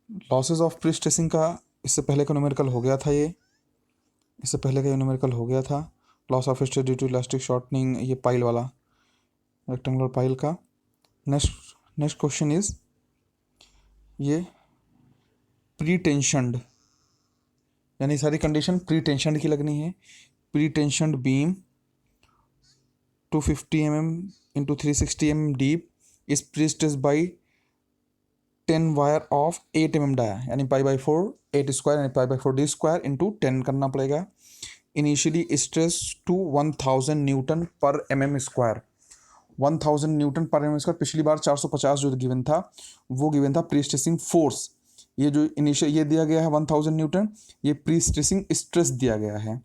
Losses of pre stressing का इससे पहले का न्यूमेरिकल हो गया था, इससे पहले का न्यूमेरिकल हो गया था। Loss of stress due to elastic shortening, ये पाइल वाला, रेक्टेंगुलर पाइल का। नेक्स्ट नेक्स्ट क्वेश्चन इज ये प्री टेंशनड, यानी सारी कंडीशन प्री टेंशनड की लगनी है। Pre tensioned beam 250 mm into 360 mm deep is pre-stressed by 10 wire of 8 mm dia, यानी पाई बाई 4 8 स्क्वायर यानी pi by 4 D square into 10 करना पड़ेगा। इनिशियली स्ट्रेस टू 1000 न्यूटन पर mm स्क्वायर। 1000 न्यूटन पर mm square, पिछली बार 450 जो given था वो गिवन था प्री स्ट्रेसिंग फोर्स। ये जो इनिशियल ये दिया गया है 1000 न्यूटन, ये प्री स्ट्रेसिंग स्ट्रेस दिया गया है।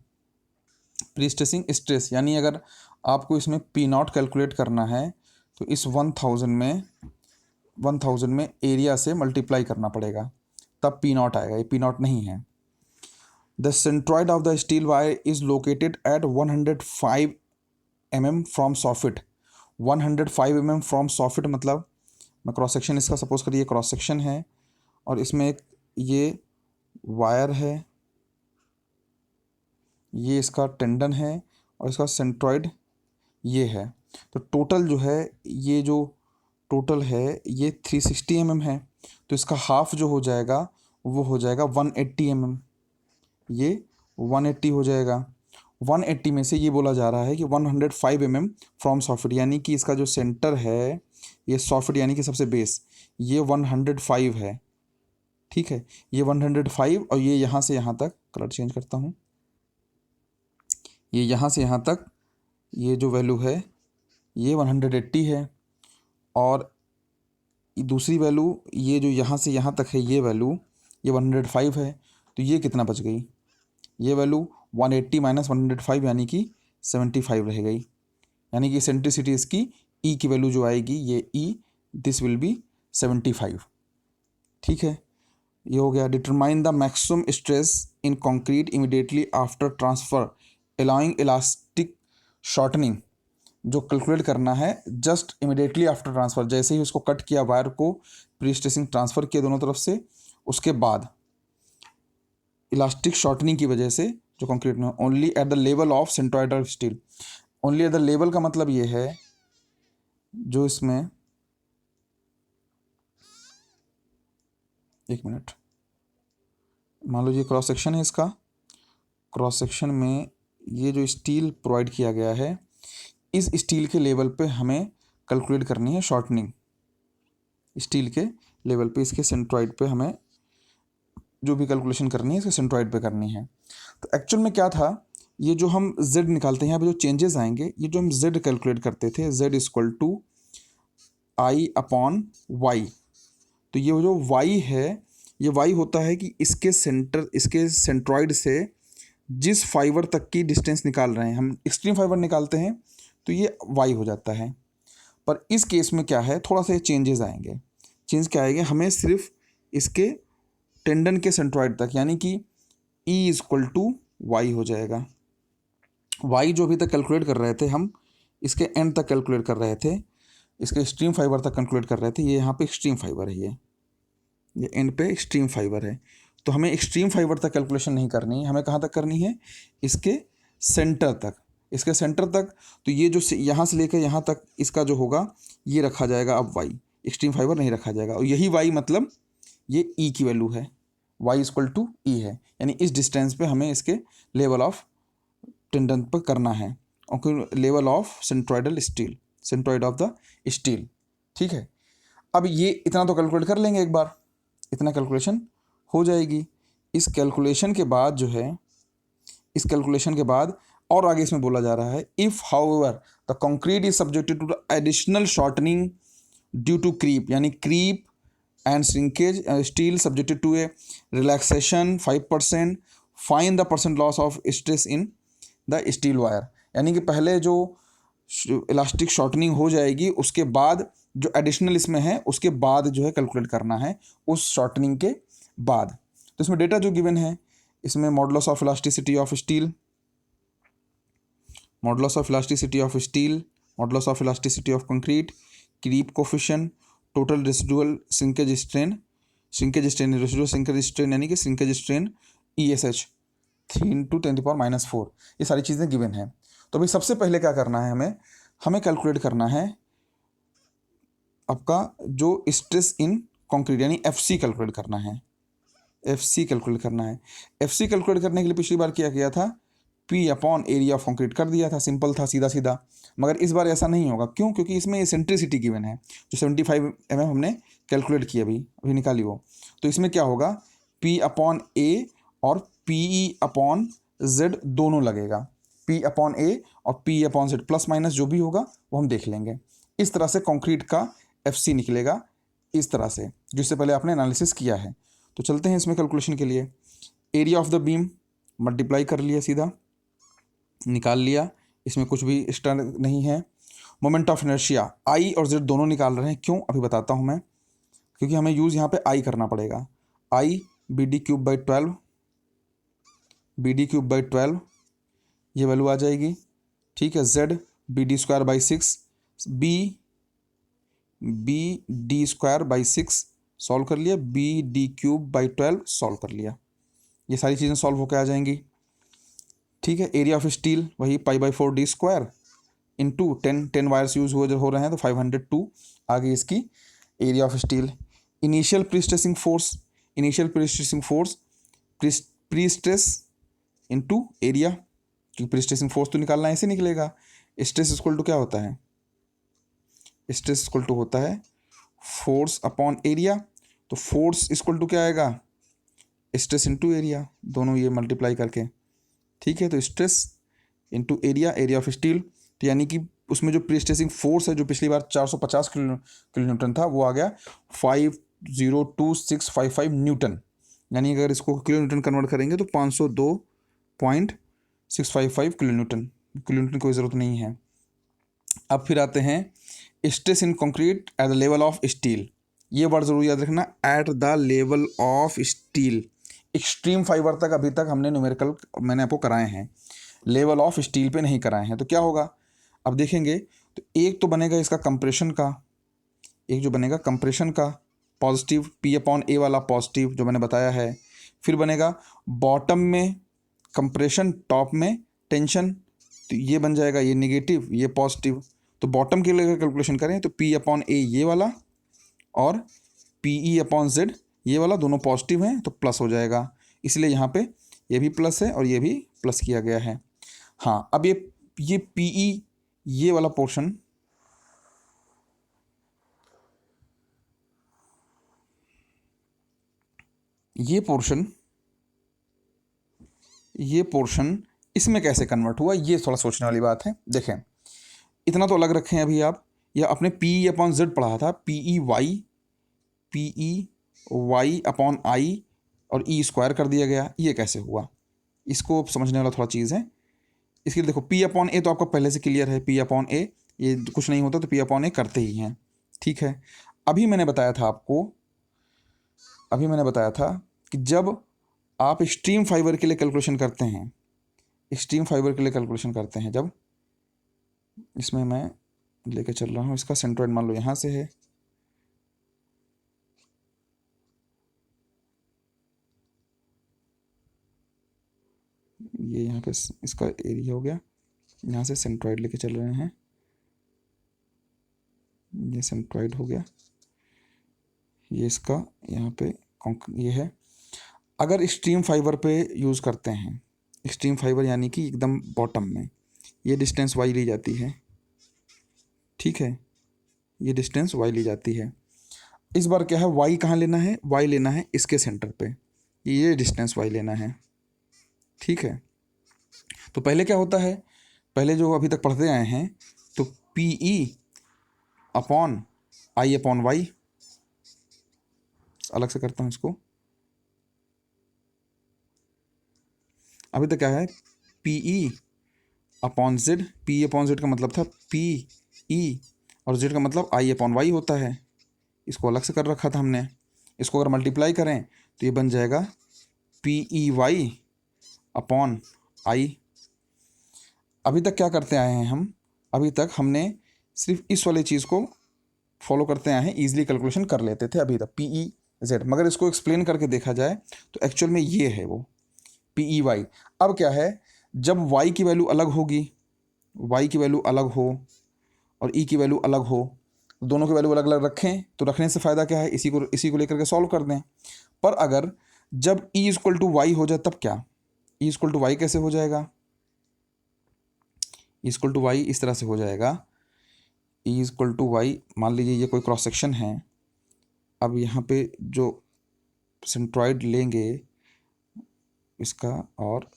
प्री स्ट्रेसिंग स्ट्रेस यानी अगर आपको इसमें पी नॉट कैलकुलेट करना है तो इस 1000 में एरिया से मल्टीप्लाई करना पड़ेगा, तब पी नॉट आएगा। ये पी नॉट नहीं है। The centroid of the steel wire is located at 105 mm from soffit. 105 mm from soffit मतलब, मैं क्रॉस सेक्शन इसका सपोज करिए क्रॉस सेक्शन है और इसमें एक ये वायर है, ये इसका टेंडन है और इसका सेंट्रॉइड ये है। तो टोटल जो है, ये जो टोटल है ये 360 mm है, तो इसका हाफ जो हो जाएगा वो हो जाएगा 180 mm। ये 180 हो जाएगा। 180 में से ये बोला जा रहा है कि 105 mm फ्रॉम सॉफिट, यानी कि इसका जो सेंटर है ये सॉफिट यानी कि सबसे बेस, ये 105 है। ठीक है, ये 105 और ये यहाँ से यहाँ तक, कलर चेंज करता हूँ, ये यहाँ से यहाँ तक ये जो वैल्यू है ये 180 है, और दूसरी वैल्यू ये जो यहाँ से यहाँ तक है ये वैल्यू ये 105 है। तो ये कितना बच गई, ये वैल्यू 180 माइनस 105 यानी कि 75 रह गई। यानी कि सेंट्रिसिटी इसकी ई की वैल्यू जो आएगी ये ई, दिस विल बी 75। ठीक है, ये हो गया। Determine the maximum stress in concrete immediately after transfer allowing elastic shortening, जो कैलकुलेट करना है जस्ट इमिडिएटली आफ्टर ट्रांसफ़र, जैसे ही उसको कट किया वायर को, प्री स्ट्रेसिंग ट्रांसफ़र किया दोनों तरफ से, उसके बाद इलास्टिक शॉर्टनिंग की वजह से जो कंक्रीट में, only at the level of centroid of steel. Only at the level का मतलब ये है जो इसमें, एक मिनट, मान लो ये क्रॉस सेक्शन है, इसका क्रॉस सेक्शन में ये जो स्टील प्रोवाइड किया गया है, इस स्टील के लेवल पे हमें कैलकुलेट करनी है शॉर्टनिंग। स्टील के लेवल पे, इसके सेंट्रॉइड पे हमें जो भी कैलकुलेशन करनी है इसके सेंट्रॉइड पे करनी है। तो एक्चुअल में क्या था, ये जो हम z निकालते हैं यहाँ पे जो चेंजेस आएंगे, ये जो हम z कैलकुलेट करते थे z equal to I upon y, तो ये जो y है ये y होता है कि इसके सेंट्रॉइड से जिस फाइबर तक की डिस्टेंस निकाल रहे हैं, हम एक्सट्रीम फाइबर निकालते हैं तो ये y हो जाता है। पर इस केस में क्या है, थोड़ा सा ये चेंजेस आएंगे। चेंज क्या आएंगे, हमें सिर्फ इसके टेंडन के सेंट्रॉइड तक, यानी कि E इक्वल टू वाई हो जाएगा। y जो अभी तक कैलकुलेट कर रहे थे हम, इसके एंड तक कैलकुलेट कर रहे थे, इसके एक्सट्रीम फाइबर तक कैलकुलेट कर रहे थे, ये यहाँ पे एक्सट्रीम फाइबर है, ये एंड पे एक्सट्रीम फाइबर है। तो हमें एक्सट्रीम फाइबर तक कैलकुलेशन नहीं करनी है, हमें कहाँ तक करनी है, इसके सेंटर तक, इसके सेंटर तक। तो ये जो यहाँ से लेकर यहाँ तक इसका जो होगा ये रखा जाएगा अब y, एक्सट्रीम फाइबर नहीं रखा जाएगा, और यही y मतलब ये E की वैल्यू है, y इक्वल टू E है, यानी इस डिस्टेंस पे हमें इसके लेवल ऑफ टेंडन पर करना है, और level of centroidal steel, centroid of the steel. ठीक है, अब ये इतना तो कैलकुलेट कर लेंगे एक बार, इतना कैलकुलेशन हो जाएगी। इस कैलकुलेशन के बाद जो है, इस कैलकुलेशन के बाद और आगे इसमें बोला जा रहा है, if however the concrete is subjected to the additional shortening due to creep, यानी creep and shrinkage, steel subjected to a relaxation 5%, find the percent loss of stress in the steel wire. यानी कि पहले जो elastic shortening हो जाएगी, उसके बाद जो एडिशनल इसमें है उसके बाद जो है कैलकुलेट करना है, उस शॉर्टनिंग के बाद। तो इसमें डेटा जो गिवन है, इसमें modulus of elasticity of steel, modulus of elasticity of steel, modulus of elasticity of concrete, creep coefficient, total residual shrinkage strain, shrinkage strain, residual shrinkage strain यानी कि श्रिंकेज स्ट्रेन ESH 3 × 10⁻⁴, ये सारी चीज़ें given है। तो भाई सबसे पहले क्या करना है, हमें कैलकुलेट करना है आपका जो स्ट्रेस इन कंक्रीट यानी FC कैलकुलेट करना है। FC कैलकुलेट करना है। FC कैलकुलेट करने के लिए पिछली बार क्या किया था, P/एरिया ऑफ कंक्रीट कर दिया था, सिंपल था, सीधा सीधा। मगर इस बार ऐसा नहीं होगा, क्यों? क्योंकि इसमें एसेंट्रिसिटी गिवन है, जो 75 mm हमने कैलकुलेट किया, अभी निकाली वो। तो इसमें क्या होगा, P/A और PE/Z दोनों लगेगा। P/A और PE/Z प्लस माइनस जो भी होगा वो हम देख लेंगे। इस तरह से कंक्रीट का FC निकलेगा, इस तरह से, जिससे पहले आपने एनालिसिस किया है। तो चलते हैं इसमें कैलकुलेशन के लिए। Area of the beam multiply कर लिया, सीधा निकाल लिया, इसमें कुछ भी एक्स्ट्रा नहीं है। मोमेंट ऑफ इनर्शिया I और Z दोनों निकाल रहे हैं, क्यों अभी बताता हूँ मैं, क्योंकि हमें यूज़ यहाँ पे I करना पड़ेगा। I BD³/12, BD³/12 ये वैल्यू आ जाएगी, ठीक है। Z BD²/6, BD²/6 सॉल्व कर लिया, BD³/12 सॉल्व कर लिया, ये सारी चीज़ें सॉल्व होकर आ जाएंगी, ठीक है। एरिया ऑफ स्टील वही π/4d² इंटू 10 वायर्स यूज हो रहे हैं तो 502 आ गई इसकी area of steel. Initial prestressing force prestress into area, क्योंकि प्रीस्ट्रेसिंग फोर्स तो निकालना ऐसे निकलेगा। स्ट्रेस इक्वल टू क्या होता है, स्ट्रेस इक्वल टू होता है फोर्स अपॉन एरिया, तो फोर्स इक्वल टू क्या आएगा, स्ट्रेस इंटू एरिया, दोनों ये मल्टीप्लाई करके, ठीक है। तो stress into area, area of steel, तो यानी कि उसमें जो प्रीस्ट्रेसिंग फोर्स है, जो पिछली बार 450 किलोन्यूटन था, वो आ गया 502,655 न्यूटन, यानी अगर इसको किलोन्यूटन कन्वर्ट करेंगे तो 502.655 किलोन्यूटन कोई ज़रूरत नहीं है। अब फिर आते हैं stress in concrete at the level of steel, ये वर्ड जरूर याद रखना, at the level of steel. Extreme fibre तक अभी तक हमने न्यूमेरिकल मैंने आपको कराए हैं, लेवल ऑफ स्टील पे नहीं कराए हैं। तो क्या होगा, अब देखेंगे तो एक तो बनेगा इसका कंप्रेशन का, एक जो बनेगा कंप्रेशन का पॉजिटिव, P/A वाला पॉजिटिव जो मैंने बताया है। फिर बनेगा बॉटम में कंप्रेशन, टॉप में टेंशन, तो ये बन जाएगा ये नेगेटिव, ये पॉजिटिव। तो बॉटम के लिए अगर कैलकुलेशन करें तो P/A ये वाला और PE/Z ये वाला दोनों पॉजिटिव हैं, तो प्लस हो जाएगा, इसलिए यहाँ पे ये भी प्लस है और ये भी प्लस किया गया है। हाँ, अब ये PE ये वाला पोर्शन, ये पोर्शन इसमें कैसे कन्वर्ट हुआ, ये थोड़ा सोचने वाली बात है। देखें, इतना तो अलग रखें अभी आप, या अपने PE/Z पढ़ा था, PEY/I और E² कर दिया गया, ये कैसे हुआ, इसको समझने वाला थोड़ा चीज़ है। इसके लिए देखो, P/A तो आपका पहले से क्लियर है, P/A ये कुछ नहीं होता तो P/A करते ही हैं, ठीक है। अभी मैंने बताया था कि जब आप एक्सट्रीम फाइबर के लिए कैलकुलेशन करते हैं, जब इसमें मैं लेके चल रहा हूँ, इसका सेंट्रोइड मान लो यहाँ से है, ये यहाँ पे इसका एरिया हो गया, यहाँ से सेंट्रोइड लेके चल रहे हैं, ये सेंट्रोइड हो गया, ये इसका यहाँ पे ये है। अगर एक्सट्रीम फाइबर पे यूज़ करते हैं, एक्सट्रीम फाइबर यानी कि एकदम बॉटम में, ये डिस्टेंस y ली जाती है, ठीक है, ये डिस्टेंस y ली जाती है। इस बार क्या है, y कहाँ लेना है, y लेना है इसके सेंटर पे, ये डिस्टेंस y लेना है, ठीक है। तो पहले क्या होता है, पहले जो अभी तक पढ़ते आए हैं, तो PE/I/Y, अलग से करता हूँ इसको, अभी तक क्या है, PE/Z, PE/Z का मतलब था PE और Z का मतलब I/Y होता है, इसको अलग से कर रखा था हमने। इसको अगर मल्टीप्लाई करें तो ये बन जाएगा PEY/I। अभी तक क्या करते आए हैं हम, अभी तक हमने सिर्फ इस वाली चीज़ को फॉलो करते आए हैं, ईजिली कैलकुलेशन कर लेते थे। अभी तक PE z, मगर इसको एक्सप्लेन करके देखा जाए तो एक्चुअल में ये है वो PEY। अब क्या है, जब y की वैल्यू अलग होगी, y की वैल्यू अलग हो और e की वैल्यू अलग हो, दोनों की वैल्यू अलग अलग रखें तो रखने से फ़ायदा क्या है, इसी को लेकर के सॉल्व कर दें। पर अगर जब e इक्वल टू वाई हो जाए तब क्या, e इक्वल टू वाई कैसे हो जाएगा, e इक्वल टू वाई इस तरह से हो जाएगा, e इक्वल टू वाई, मान लीजिए ये कोई क्रॉस सेक्शन है। अब यहाँ पे जो सेंट्रॉइड लेंगे इसका, और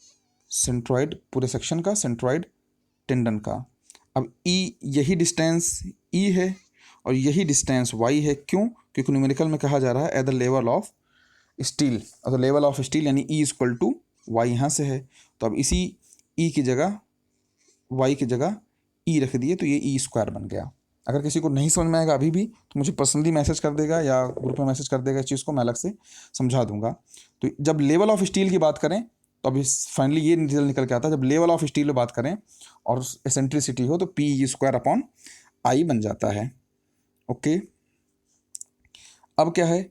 सेंट्रॉइड पूरे सेक्शन का, सेंट्रॉइड टेंडन का। अब ई, यही डिस्टेंस ई है और यही डिस्टेंस वाई है। क्यों? क्योंकि न्यूमेरिकल में कहा जा रहा है at the level of steel, और लेवल ऑफ स्टील यानी ई इक्वल टू वाई यहाँ से है। तो अब इसी ई की जगह, वाई की जगह ई रख दिए तो ये ई स्क्वायर बन गया। अगर किसी को नहीं समझ में आएगा अभी भी तो मुझे पर्सनली मैसेज कर देगा या ग्रुप में मैसेज कर देगा, इस चीज़ को मैं अलग से समझा दूंगा। तो जब लेवल ऑफ स्टील की बात करें तो अभी फाइनली ये रिजल्ट निकल के आता है, जब लेवल ऑफ स्टील में बात करें और एसेंट्रिसिटी हो तो पी स्क्वायर अपॉन आई बन जाता है। ओके, अब क्या है,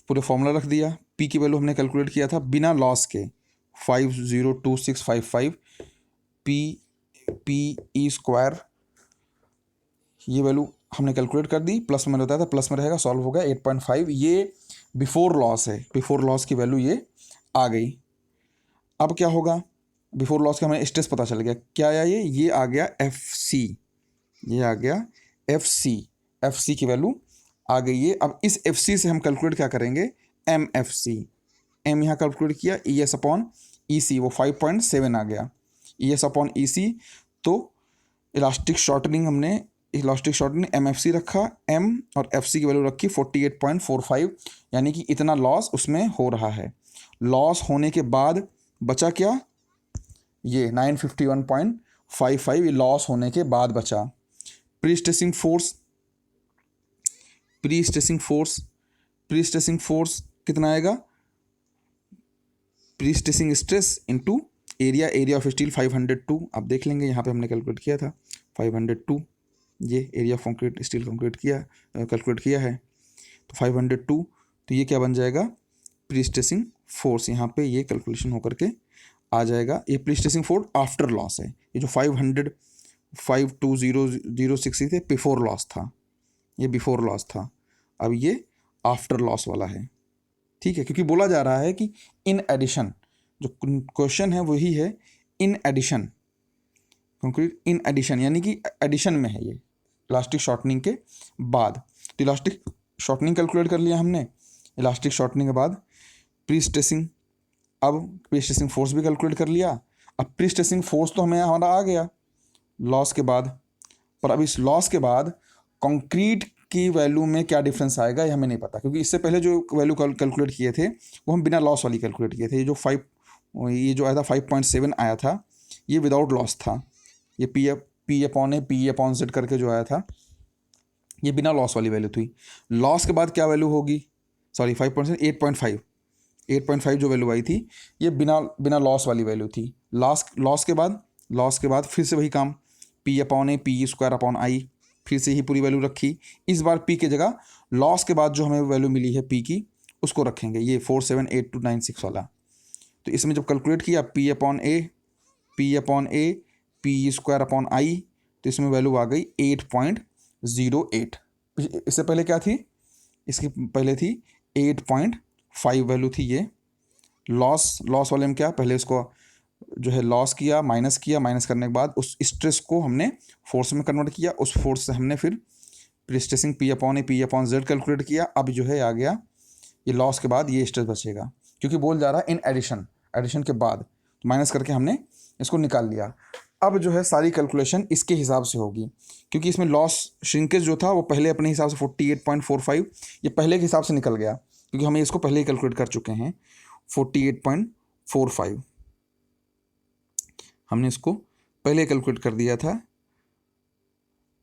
पूरे फॉर्मूला रख दिया, पी की वैल्यू हमने कैलकुलेट किया था बिना लॉस के 502655 पी ई स्क्वायर, ये वैल्यू हमने कैलकुलेट कर दी। प्लस में रहता था, प्लस में रहेगा, सॉल्व हो गया 8.5। ये बिफोर लॉस है, बिफोर लॉस की वैल्यू ये आ गई। अब क्या होगा, बिफोर लॉस का हमें स्ट्रेस पता चल गया, क्या आया ये आ गया FC, ये आ गया FC की वैल्यू आ गई है। अब इस FC से हम कैलकुलेट क्या करेंगे, MFC, M यहाँ कैलकुलेट किया, ES अपॉन EC, वो 5.7 आ गया, ES अपॉन EC। तो इलास्टिक शॉर्टनिंग, हमने इलास्टिक शॉर्टनिंग MFC रखा, M और FC की वैल्यू रखी 48.45, यानी कि इतना लॉस उसमें हो रहा है। लॉस होने के बाद बचा क्या, ये 951.55, ये लॉस होने के बाद बचा। प्री स्ट्रेसिंग फोर्स कितना आएगा, pre stressing stress into area of steel 502। आप देख लेंगे यहाँ पे हमने कैलकुलेट किया था 502, ये area of concrete, steel concrete calculate किया है तो 502। तो ये क्या बन जाएगा, प्री स्ट्रेसिंग फोर्स, यहाँ पे ये कैलकुलेशन होकर के आ जाएगा। ये pre stressing force after loss है, ये जो 520,006 थे बिफोर लॉस था, ये बिफोर लॉस था। अब ये आफ्टर लॉस वाला है, ठीक है, क्योंकि बोला जा रहा है कि इन एडिशन, जो क्वेश्चन है वही है in addition, concrete in addition, यानी कि एडिशन में है ये इलास्टिक शॉर्टनिंग के बाद। तो इलास्टिक शॉर्टनिंग कैलकुलेट कर लिया हमने, इलास्टिक शॉर्टनिंग के बाद प्री स्ट्रेसिंग, अब प्री स्ट्रेसिंग फोर्स भी कैलकुलेट कर लिया। अब प्री स्ट्रेसिंग फोर्स तो हमें हमारा आ गया लॉस के बाद, पर अब इस लॉस के बाद कंक्रीट की वैल्यू में क्या डिफरेंस आएगा ये हमें नहीं पता, क्योंकि इससे पहले जो वैल्यू कैलकुलेट किए थे वो हम बिना लॉस वाली कैलकुलेट किए थे। ये जो आया था 5.7 आया था, ये विदाउट लॉस था। ये पी अपॉन जेड करके जो आया था ये बिना लॉस वाली वैल्यू थी। लॉस के बाद क्या वैल्यू होगी, सॉरी 8.5 जो वैल्यू आई थी ये बिना लॉस वाली वैल्यू थी। लॉस के बाद फिर से वही काम, पी स्क्वायर अपॉन आई, फिर से ही पूरी वैल्यू रखी। इस बार पी की जगह लॉस के बाद जो हमें वैल्यू मिली है पी की उसको रखेंगे, ये 478296 वाला। तो इसमें जब कैलकुलेट किया P upon A P square upon I, तो इसमें वैल्यू आ गई 8.08। इससे पहले क्या थी, इसकी पहले थी 8.5 वैल्यू थी। ये लॉस वाले में क्या, पहले इसको जो है लॉस किया, माइनस करने के बाद उस स्ट्रेस को हमने फोर्स में कन्वर्ट किया, उस फोर्स से हमने फिर pre stressing P upon Z calculate किया। अब जो है आ गया ये लॉस के बाद ये स्ट्रेस बचेगा, क्योंकि बोल जा रहा है इन एडिशन के बाद, तो माइनस करके हमने इसको निकाल लिया। अब जो है सारी कैलकुलेशन इसके हिसाब से होगी, क्योंकि इसमें लॉस श्रिंकेज जो था वो पहले अपने हिसाब से 48.45 ये पहले के हिसाब से निकल गया, क्योंकि हमें इसको पहले ही कैलकुलेट कर चुके हैं 48.45 हमने इसको पहले कैलकुलेट कर दिया था।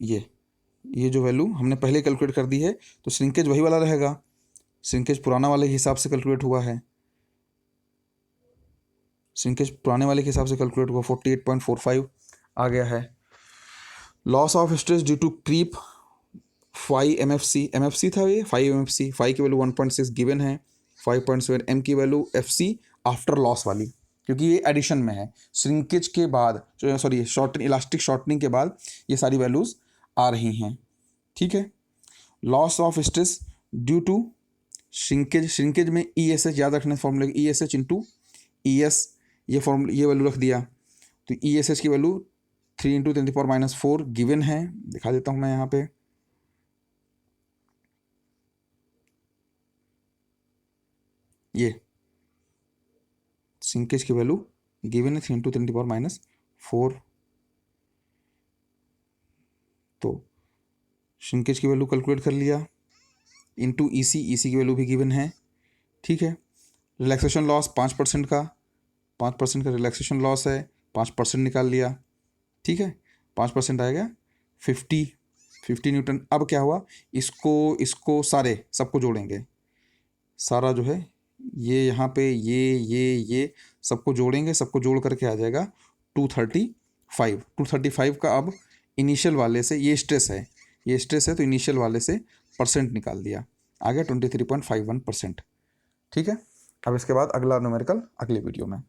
ये जो वैल्यू हमने पहले कैलकुलेट कर दी है, तो श्रिंकेज वही वाला रहेगा, श्रिंकेज पुराना वाले हिसाब से कैलकुलेट हुआ है, श्रिंकेज पुराने वाले के हिसाब से कैलकुलेट हुआ 48.45 आ गया है। Loss of stress due to creep M F C था ये 5 MFC, 5 की वैल्यू 1.6 गिवन है, 5.7 M की वैल्यू FC आफ्टर लॉस वाली, क्योंकि ये एडिशन में है, श्रिंकेज के बाद, सॉरी इलास्टिक शॉर्टनिंग के बाद ये सारी वैल्यूज आ रही हैं। ठीक है, loss of stress due to shrinkage में ESH याद रखना फॉर्मूला, ESH इंटू ES, ये फॉर्मूला ये वैल्यू रख दिया, तो ESH की वैल्यू 3 × 10⁻⁴ गिवन है, दिखा देता हूँ मैं यहाँ पे, ये श्रिंकेज की वैल्यू गिवन है 3 × 10⁻⁴, तो श्रिंकेज की वैल्यू कैलकुलेट कर लिया, इंटू EC की वैल्यू भी गिवन है। ठीक है, रिलैक्सेशन लॉस 5% का, 5% का रिलैक्सेशन लॉस है, 5% निकाल लिया। ठीक है, 5% आएगा 50 न्यूटन। अब क्या हुआ, इसको सबको जोड़ेंगे, सारा जो है ये यहाँ पे ये सबको जोड़ेंगे, सबको जोड़ करके आ जाएगा 235 का। अब इनिशियल वाले से ये स्ट्रेस है तो इनिशियल वाले से परसेंट निकाल दिया, आ गया 23.51%। ठीक है, अब इसके बाद अगला न्यूमेरिकल अगले वीडियो में।